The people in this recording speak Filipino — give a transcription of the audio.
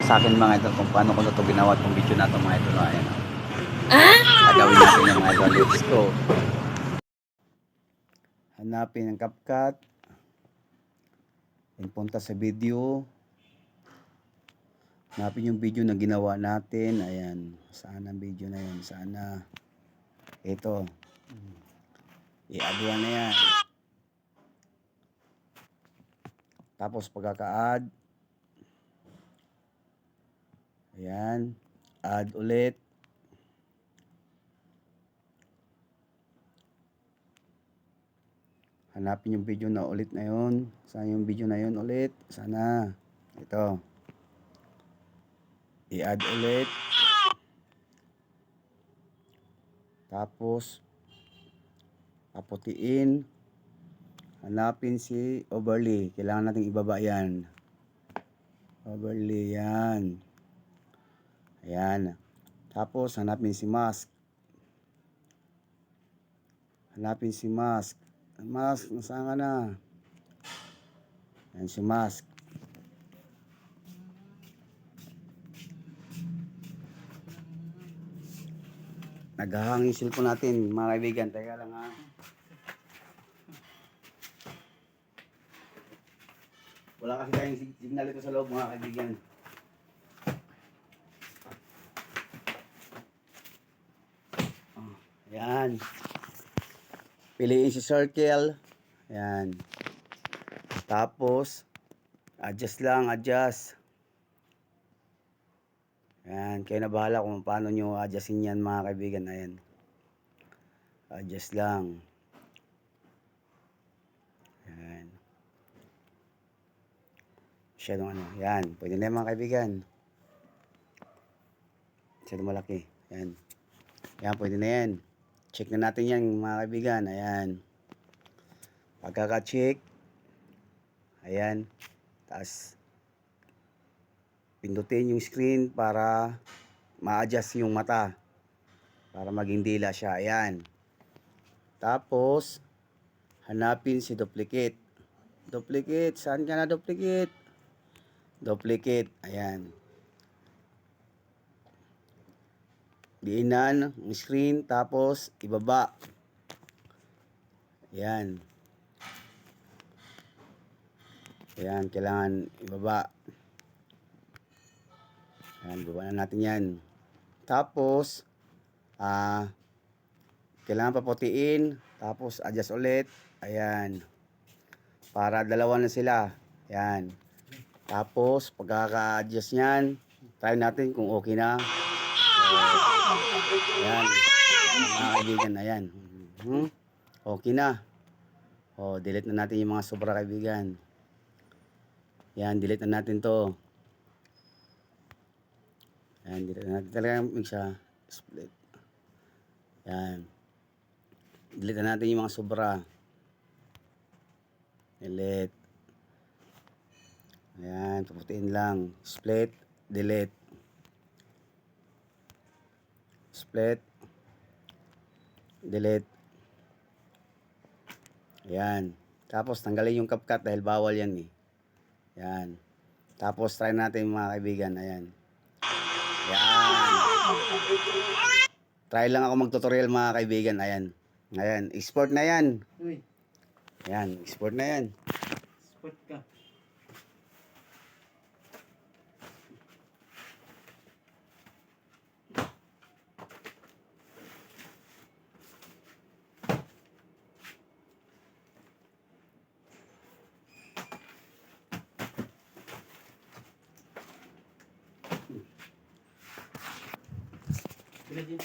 sa akin mga idol kung paano ko na ito ginawa itong video na ito mga idol. Ayan. Gagawin natin yung mga idol. Let's go. Hanapin ang CapCut. And punta sa video. Hanapin yung video na ginawa natin. Ayan. Saan ang video na yun? Sana. Ito. I-add na yan. Tapos pagkaka-add. Ayan. Add ulit. Hanapin yung video na ulit na yun. Saan yung video na yun ulit? Sana. Ito. I-add ulit. Tapos paputiin. Hanapin si overlay. Kailangan natin ibaba yan. Overlay yan. Ayan. Tapos hanapin si mask. Hanapin si mask. Mask, nasaan ka na? Ayan si mask. Naghahangin cellphone natin mga kaibigan. Teka lang ha. Wala kasi tayong signal ito sa loob mga kaibigan. Ayan. Piliin si circle. Ayan. Tapos, adjust lang, adjust. Ayan. Kayo na bahala kung paano nyo adjustin yan mga kaibigan. Ayan. Adjust lang. Ayan. Masyadong ano. Ayan. Pwede na yan mga kaibigan. Masyadong malaki. Ayan. Ayan. Pwede na yan. Check na natin yan mga kaibigan. Ayan. Pagkaka-check. Ayan. Tapos pindutin yung screen para ma-adjust yung mata. Para maging dila siya. Ayan. Tapos hanapin si duplicate. Duplicate. Saan ka na duplicate? Duplicate. Ayan. Diinan ang screen tapos ibaba. Ayan. Ayan, kailangan ibaba. Ayan, baba na natin yan. Tapos kailangan paputiin. Tapos adjust ulit. Ayan. Para dalawa na sila. Ayan. Tapos pagkaka-adjust nyan, try natin kung okay na. Ayan. Mga kaibigan, ayan. Okay na. Delete na natin yung mga sobra kaibigan. Ayan, delete na natin to. Ayan, delete na natin talaga yung siya. Split. Ayan. Delete na natin yung mga sobra. Delete. Ayan, paputiin lang. Split, delete. Split, delete. Ayan. Tapos tanggalin yung CapCut dahil bawal yan eh. Ayan. Tapos try natin mga kaibigan. Ayan. Ayan. Try lang ako mag-tutorial mga kaibigan. Ayan. Ayan. Export na yan. Ayan. Export na yan. Export ka. Bila din.